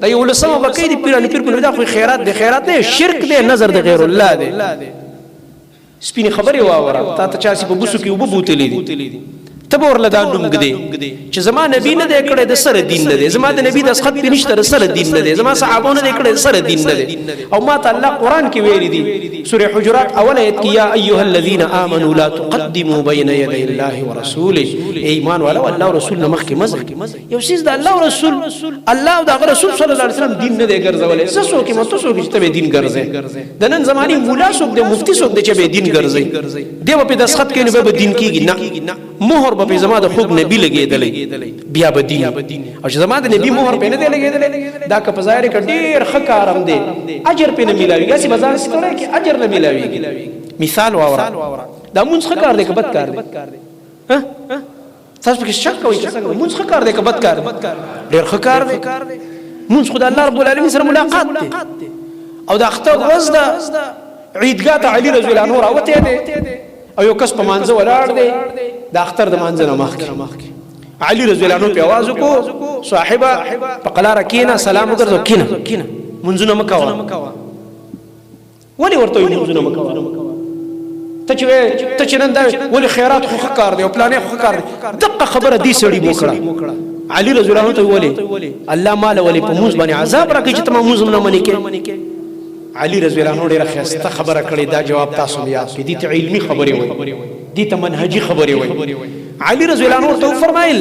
دا یو لسمه بکې دي پیرانو پیر دا خو خیرات دی، خیرات دی شرک دی، نظر د غیر الله دی. سپینې خبرې واوره تا ته چا سي په بوسو کې اوبه بوتلې دي ته به ورله دا نوم ږدې چې زما نبي نه دی کړی د سره دین نه دی، زما د نبي د خط پې نشته د سره دین نه دی، زما صحابو نه دی کړی د سره دین نه دی. او ما ته الله قرآن کې ویلي دي سورې حجرات اول آیت کې یا ایها الذین آمنوا لا تقدموا بین یدی الله ورسوله، ایمان والو الله او رسول نه مخکې مزه یو څیز د الله او رسول الله او د رسول صلی الله علیه وسلم دین نه دی ګرځولی. زه څوک یم ته څوک چې ته به دین ګرځې؟ د نن زمانې مولا څوک دی مفتي څوک دی چې به دین ګرځي؟ دی به پې دستخط کوي نو به دین کېږي نه، مهر به زما د خوږ نبی لګېدلی بیا به دین. او چې زما د نبی مهر پې نه دی لګېدلی دا که په ظاهر کې ډېر ښه کارم دی اجر پې نه میلاوېږي، هسې به ځان ستړی کړي اجر نه میلاوېږي. مثال واوره دا مونځ ښه کار دی که بد کار دی؟ تاسو پکې شک کوئ چې څنګه مونځ ښه کار دی که بد کار دی؟ ډېر ښه کار دی. مونځ خو د الله رب العالمین سره ملاقات دی. او د اختر ورځ ده عیدګاه ته علي رضی الله عنه راوتی دی او یو کس په مانځه ولاړ دی د اختر د مانځه نه مخکې علي رضی الله عنه پې اواز وکړو صاحبه په قلاره کښېنه سلام وګرځه کښېنه مونځونه مه کوه. ولې ورته وایي مونځونه مه کوه؟ ته چې نن دا ولې خیرات خو ښه کار دی او پلانې خو ښه کار دی. دقه خبره دې سړي وکړه. علي رضی الله عنه ته ولې الله ماله ولې په مونځ باندې عذاب راکوي چې ته ما مونځ نه منې کې؟ علي رضی الله عنه ډېره ښایسته خبره کړې، دا جواب تاسو هم یاد کړئ. دې ته علمي خبرې وایي، دې ته منهجي خبرې وایي. علي رضی الله عنه ته وفرمایل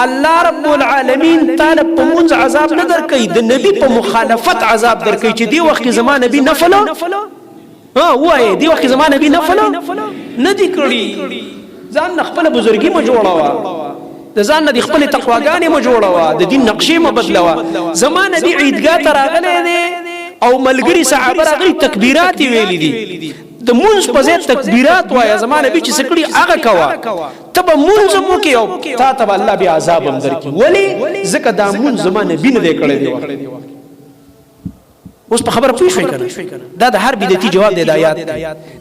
الله رب العالمین تعالی په مونځ عذاب نه درکوي، د نبي په مخالفت عذاب درکوي. چې دې وخت کې زما نبي نفل ووایې دې وخت کې زما نبي نفل نه دي کړي. ځان نه خپله بزرګي مه جوړوه، د ځان نه د خپلې تقواګانې مه جوړوه، د دین نقشې مه بدلوه. زما نبي عیدګاه ته راغلی دی او ملګري صحابه راغلي تکبیرات یې ویلي دي. د مونځ په ځای تکبیرات وایه، زما نبي چې څه کړي هغه کوه. ته به مونځ هم وکړې او تا ته به الله بیا عذاب هم درکړي. ولې؟ ځکه دا مونځ زما نبي نه دی کړی دی وخت. اوس په خبره پوه شوئ که نه؟ دا د هر بدعتي جواب دی د آیات.